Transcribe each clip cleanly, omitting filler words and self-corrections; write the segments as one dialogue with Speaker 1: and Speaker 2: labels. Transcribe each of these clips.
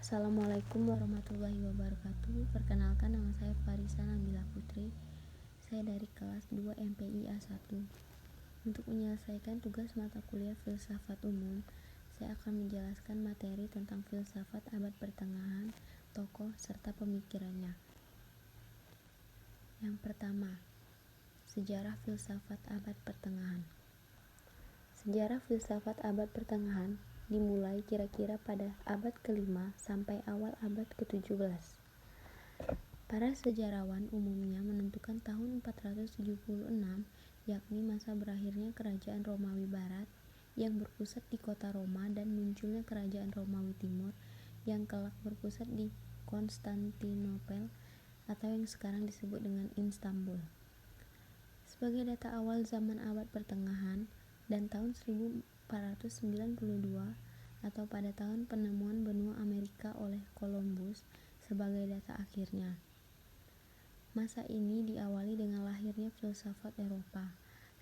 Speaker 1: Assalamualaikum warahmatullahi wabarakatuh. Perkenalkan, nama saya Farisa Nabila Putri. Saya dari kelas 2 MPI A1. Untuk menyelesaikan tugas mata kuliah filsafat umum, saya akan menjelaskan materi tentang filsafat abad pertengahan, tokoh, serta pemikirannya. Yang pertama, sejarah filsafat abad pertengahan. Sejarah filsafat abad pertengahan dimulai kira-kira pada abad ke-5 sampai awal abad ke-17. Para sejarawan umumnya menentukan tahun 476, yakni masa berakhirnya kerajaan Romawi Barat yang berpusat di kota Roma dan munculnya kerajaan Romawi Timur yang kelak berpusat di Konstantinopel atau yang sekarang disebut dengan Istanbul. Sebagai data awal zaman abad pertengahan dan tahun 1492 atau pada tahun penemuan benua Amerika oleh Columbus sebagai data akhirnya. Masa ini diawali dengan lahirnya filsafat Eropa,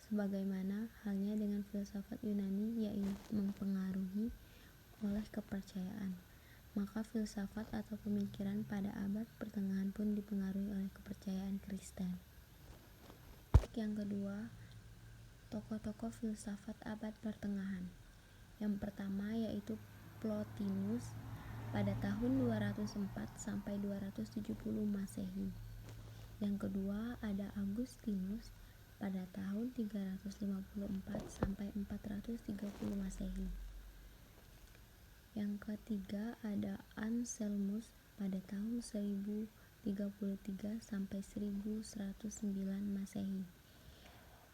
Speaker 1: sebagaimana halnya dengan filsafat Yunani yaitu mempengaruhi oleh kepercayaan. Maka filsafat atau pemikiran pada abad pertengahan pun dipengaruhi oleh kepercayaan Kristen. Yang kedua, tokoh-tokoh filsafat abad pertengahan. Yang pertama yaitu Plotinus pada tahun 204 sampai 270 Masehi. Yang kedua ada Augustinus pada tahun 354 sampai 430 Masehi. Yang ketiga ada Anselmus pada tahun 1033 sampai 1109 Masehi.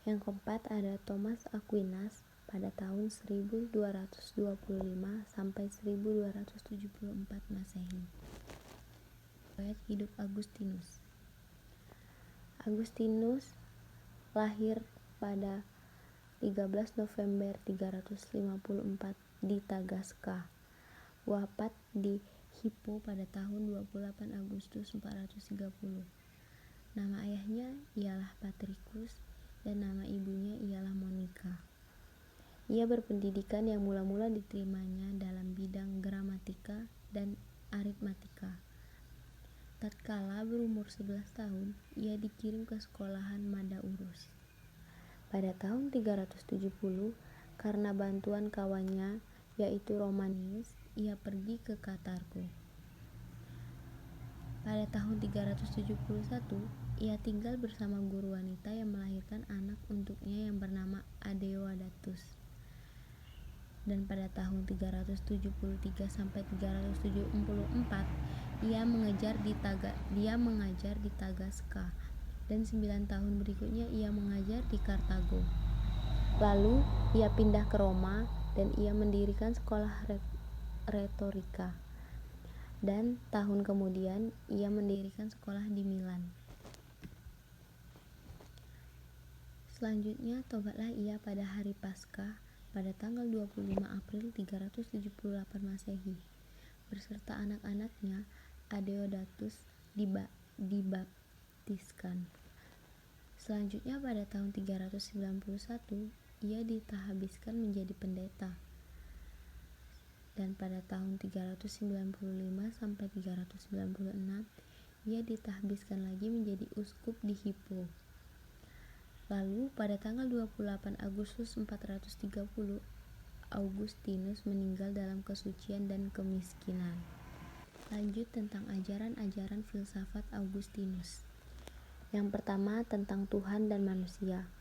Speaker 1: Yang keempat ada Thomas Aquinas pada tahun 1225 sampai 1274 Masehi. Riwayat hidup Agustinus. Agustinus lahir pada 13 November 354 di Tagaska. Wafat di Hippo pada tahun 28 Agustus 430. Nama ayahnya ialah Patricus dan nama ibunya ialah Monica. Ia berpendidikan yang mula-mula diterimanya dalam bidang gramatika dan aritmatika. Tatkala berumur 11 tahun, ia dikirim ke sekolahan Madaurus. Pada tahun 370, karena bantuan kawannya yaitu Romanius, ia pergi ke Karthago. Pada tahun 371, ia tinggal bersama guru wanita yang melahirkan anak untuknya yang bernama Adeodatus. Dan pada tahun 373 sampai 374 dia mengajar di Tagaska dan 9 tahun berikutnya ia mengajar di Kartago. Lalu ia pindah ke Roma dan ia mendirikan sekolah retorika. Dan tahun kemudian ia mendirikan sekolah di Milan. Selanjutnya tobatlah ia pada hari Paskah pada tanggal 25 April 378 Masehi. Beserta anak-anaknya, Adeodatus dibaptiskan. Selanjutnya pada tahun 391, ia ditahbiskan menjadi pendeta. Dan pada tahun 395 sampai 396, ia ditahbiskan lagi menjadi uskup di Hippo. Lalu pada tanggal 28 Agustus 430, Augustinus meninggal dalam kesucian dan kemiskinan. Lanjut tentang ajaran-ajaran filsafat Augustinus. Yang pertama tentang Tuhan dan manusia.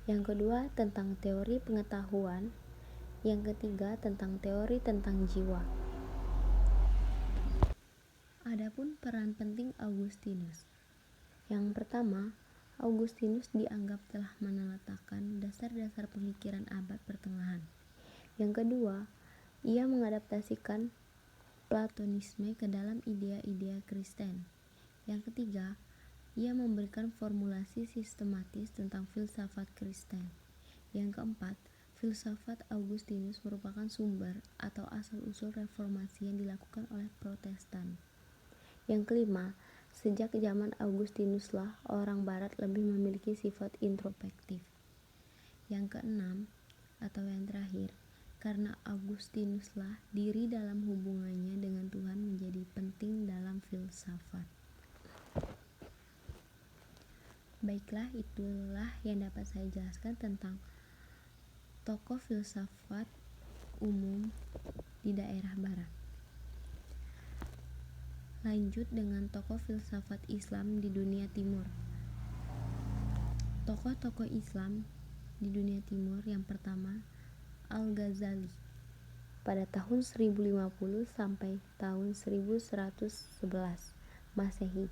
Speaker 1: Yang kedua tentang teori pengetahuan. Yang ketiga tentang teori tentang jiwa. Adapun peran penting Augustinus. Yang pertama, Augustinus dianggap telah meneletakkan dasar-dasar pemikiran abad pertengahan. Yang kedua, ia mengadaptasikan Platonisme ke dalam idea-idea Kristen. Yang ketiga, ia memberikan formulasi sistematis tentang filsafat Kristen. Yang keempat, filsafat Augustinus merupakan sumber atau asal-usul reformasi yang dilakukan oleh Protestan. Yang kelima, sejak zaman Augustinuslah orang Barat lebih memiliki sifat introspektif. Yang keenam, atau yang terakhir, karena Augustinuslah diri dalam hubungannya dengan Tuhan Baiklah, itulah yang dapat saya jelaskan tentang tokoh filsafat umum di daerah barat. Lanjut dengan tokoh filsafat Islam di dunia timur. Tokoh-tokoh Islam di dunia timur yang pertama, Al-Ghazali pada tahun 1050 sampai tahun 1111 Masehi.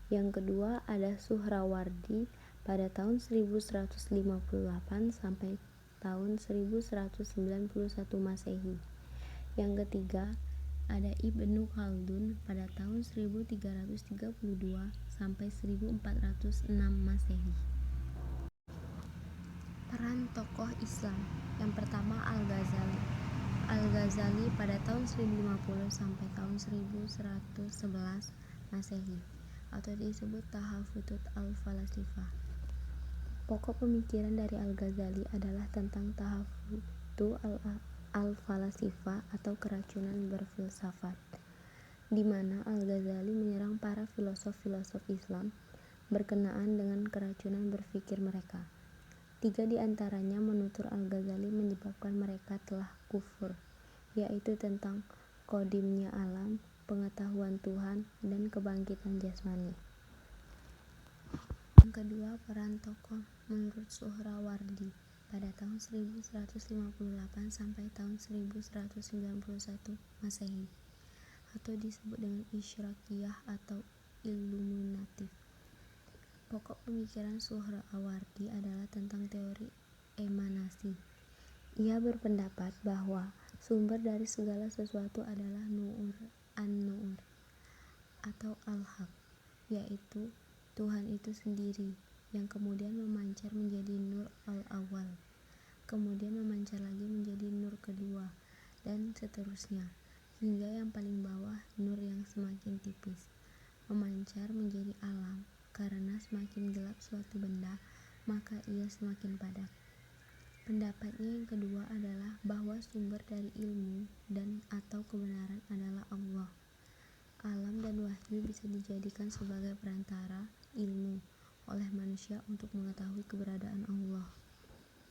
Speaker 1: Yang kedua ada Suhrawardi pada tahun 1158 sampai tahun 1191 Masehi. Yang ketiga ada Ibnu Khaldun pada tahun 1332 sampai 1406 Masehi. Peran tokoh Islam. Yang pertama Al-Ghazali. Al-Ghazali pada tahun 1050 sampai tahun 1111 Masehi atau disebut Tahafutut al-Falasifah. Pokok pemikiran dari Al-Ghazali adalah tentang Tahafutu al-Falasifah atau keracunan berfilsafat, di mana Al-Ghazali menyerang para filosof-filosof Islam berkenaan dengan keracunan berpikir mereka. 3 di antaranya menutur Al-Ghazali menyebabkan mereka telah kufur, yaitu tentang qadimnya alam, pengetahuan Tuhan, dan kebangkitan jasmani. Yang kedua, peran tokoh menurut Suhrawardi pada tahun 1158 sampai tahun 1191 Masehi atau disebut dengan Isyraqiyah atau Illuminatif. Pokok pemikiran Suhrawardi adalah tentang teori emanasi. Ia berpendapat bahwa sumber dari segala sesuatu adalah Nur an-Nur atau Al-Haq, yaitu Tuhan itu sendiri, yang kemudian memancar menjadi Nur al-Awwal, kemudian memancar lagi menjadi Nur kedua, dan seterusnya, hingga yang paling bawah Nur yang semakin tipis, memancar menjadi alam. Karena semakin gelap suatu benda, maka ia semakin padat. Pendapatnya yang kedua adalah bahwa sumber dari ilmu dan atau kebenaran adalah Allah. Alam dan wahyu bisa dijadikan sebagai perantara ilmu oleh manusia untuk mengetahui keberadaan Allah.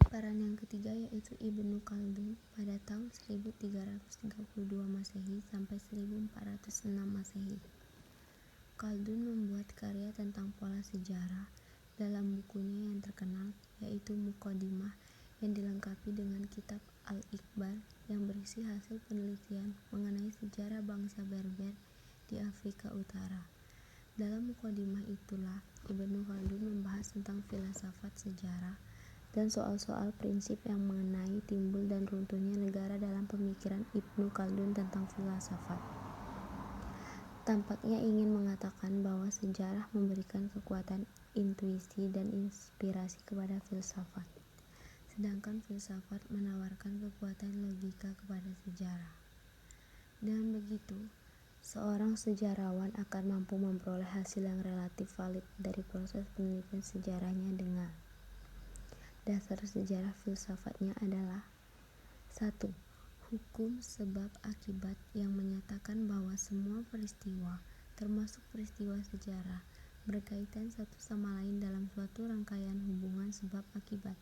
Speaker 1: Peran yang ketiga yaitu Ibnu Khaldun pada tahun 1332 Masehi sampai 1406 Masehi. Khaldun membuat karya tentang pola sejarah dalam bukunya yang terkenal yaitu Muqaddimah yang dilengkapi dengan kitab Al-Iqbal yang berisi hasil penelitian mengenai sejarah bangsa Berber di Afrika Utara. Dalam Muqaddimah itulah Ibnu Khaldun membahas tentang filsafat sejarah dan soal-soal prinsip yang mengenai timbul dan runtuhnya negara dalam pemikiran Ibnu Khaldun tentang filsafat. Tampaknya ingin mengatakan bahwa sejarah memberikan kekuatan intuisi dan inspirasi kepada filsafat, sedangkan filsafat menawarkan kekuatan logika kepada sejarah. Dengan begitu, seorang sejarawan akan mampu memperoleh hasil yang relatif valid dari proses penelitian sejarahnya dengan dasar sejarah filsafatnya adalah 1. Hukum sebab akibat yang menyatakan bahwa semua peristiwa, termasuk peristiwa sejarah, berkaitan satu sama lain dalam suatu rangkaian hubungan sebab akibat.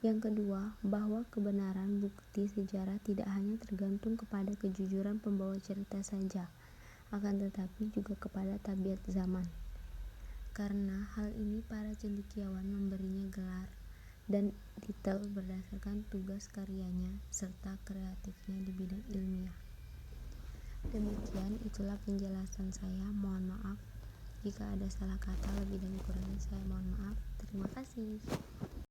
Speaker 1: Yang kedua, bahwa kebenaran bukti sejarah tidak hanya tergantung kepada kejujuran pembawa cerita saja, akan tetapi juga kepada tabiat zaman. Karena hal ini para cendekiawan memberinya gelar dan titel berdasarkan tugas karyanya serta kreatifnya di bidang ilmiah. Demikian itulah penjelasan saya. Mohon maaf jika ada salah kata, lebih dan kurangnya saya mohon maaf. Terima kasih.